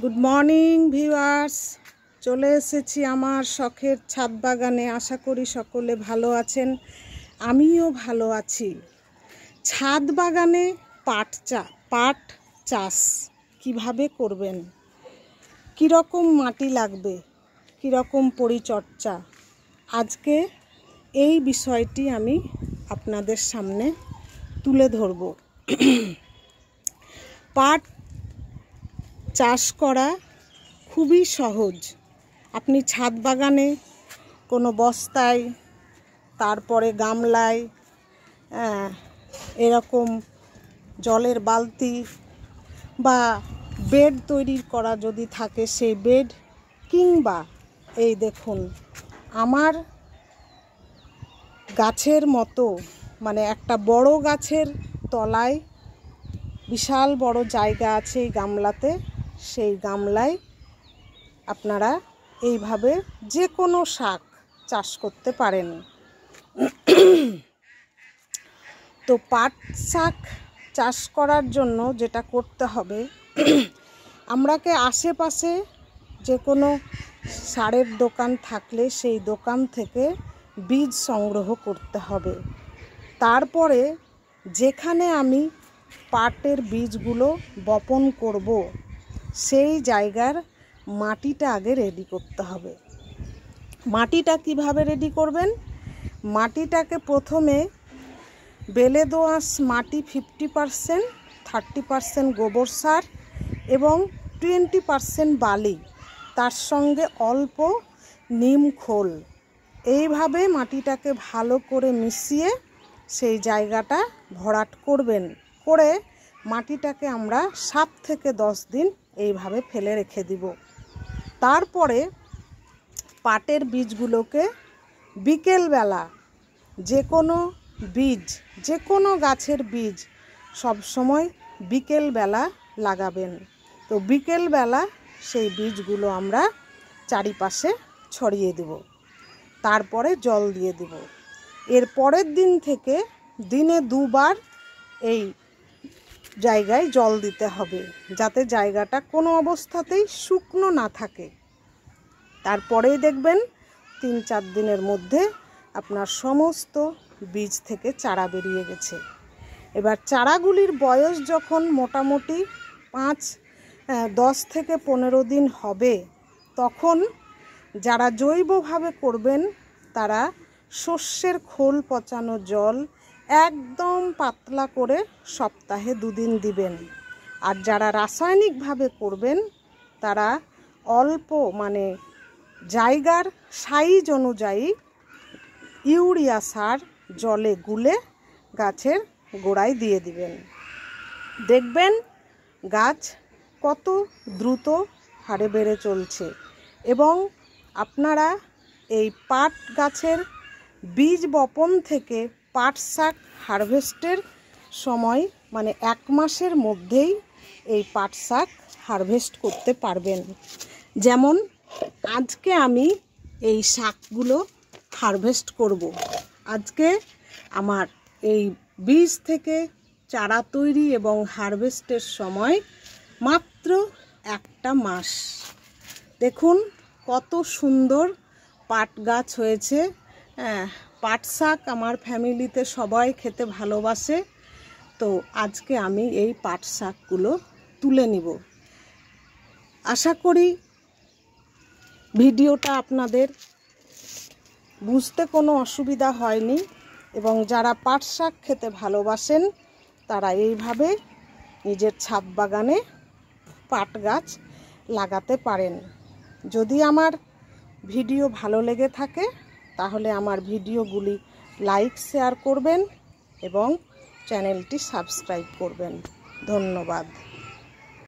Good morning viewers, চলে এসেছি আমার শখের ছাদ বাগানে। আশা করি সকলে ভালো আছেন, আমিও ভালো আছি। ছাদ বাগানে পাট চাষ কিভাবে করবেন, কীরকম মাটি লাগবে, কীরকম পরিচর্যা, আজকে এই বিষয়টি আমি আপনাদের সামনে তুলে ধরব। পাট চাষ করা খুবই সহজ। আপনি ছাদ বাগানে কোনো বস্তায়, তারপরে গামলায়, এরকম জলের বালতি বা বেড তৈরি করা যদি থাকে সেই বেড, কিংবা এই দেখুন আমার গাছের মতো, মানে একটা বড় গাছের তলায় বিশাল বড় জায়গা আছে এই গামলাতে, সেই গামলায় আপনারা এইভাবে যে কোনো শাক চাষ করতে পারেন। তো পাট শাক চাষ করার জন্য যেটা করতে হবে, আমরাকে আশেপাশে যে কোনো সারের দোকান থাকলে সেই দোকান থেকে বীজ সংগ্রহ করতে হবে। তারপরে যেখানে আমি পাটের বীজগুলো বপন করব সেই জায়গার মাটিটা আগে রেডি করতে হবে। মাটিটা কিভাবে রেডি করবেন? মাটিটাকে প্রথমে বেলে দোআঁশ মাটি 50%, 30% গোবর সার এবং 20% বালি, তার সঙ্গে অল্প নিম খোল, এইভাবে মাটিটাকে ভালো করে মিশিয়ে সেই জায়গাটা ভরাট করবেন। করে মাটিটাকে আমরা 7 থেকে 10 দিন এইভাবে ফেলে রেখে দিব। তারপরে পাটের বীজগুলোকে বিকেলবেলা, যে কোনো বীজ, যে কোনো গাছের বীজ সবসময় বিকেলবেলা লাগাবেন। তো বিকেলবেলা সেই বীজগুলো আমরা চারিপাশে ছড়িয়ে দেব, তারপরে জল দিয়ে দেব। এর পরের দিন থেকে দিনে 2 বার এই জায়গায় জল দিতে হবে, যাতে জায়গাটা কোনো অবস্থাতেই শুকনো না থাকে। তারপরেই দেখবেন 3-4 দিনের মধ্যে আপনার সমস্ত বীজ থেকে চারা বেরিয়ে গেছে। এবার চারাগুলির বয়স যখন মোটামুটি 10 থেকে 15 দিন হবে, তখন যারা জৈবভাবে করবেন তারা শস্যের খোল পচানো জল একদম পাতলা করে সপ্তাহে 2 দিন দিবেন। আর যারা রাসায়নিকভাবে করবেন তারা অল্প, মানে জায়গার সাইজ অনুযায়ী ইউরিয়া সার জলে গুলে গাছের গোড়ায় দিয়ে দিবেন। দেখবেন গাছ কত দ্রুত হারে বেড়ে চলছে। এবং আপনারা এই পাট গাছের বীজ বপন থেকে পাট শাক হারভেস্টের সময়, মানে 1 মাসের মধ্যেই এই পাট শাক হারভেস্ট করতে পারবেন। যেমন আজকে আমি এই শাকগুলো হারভেস্ট করব। আজকে আমার এই বীজ থেকে চারা তৈরি এবং হারভেস্টের সময় মাত্র 1 মাস। দেখুন কত সুন্দর পাট গাছ হয়েছে। পাট শাক আমার ফ্যামিলিতে সবাই খেতে ভালোবাসে। তো আজকে আমি এই পাট শাকগুলো তুলে নিব। আশা করি ভিডিওটা আপনাদের বুঝতে কোনো অসুবিধা হয়নি, এবং যারা পাট শাক খেতে ভালোবাসেন তারা এইভাবে নিজের ছাদ বাগানে পাট গাছ লাগাতে পারেন। যদি আমার ভিডিও ভালো লেগে থাকে তাহলে আমার ভিডিওগুলি লাইক, শেয়ার করবেন এবং চ্যানেলটি সাবস্ক্রাইব করবেন। ধন্যবাদ।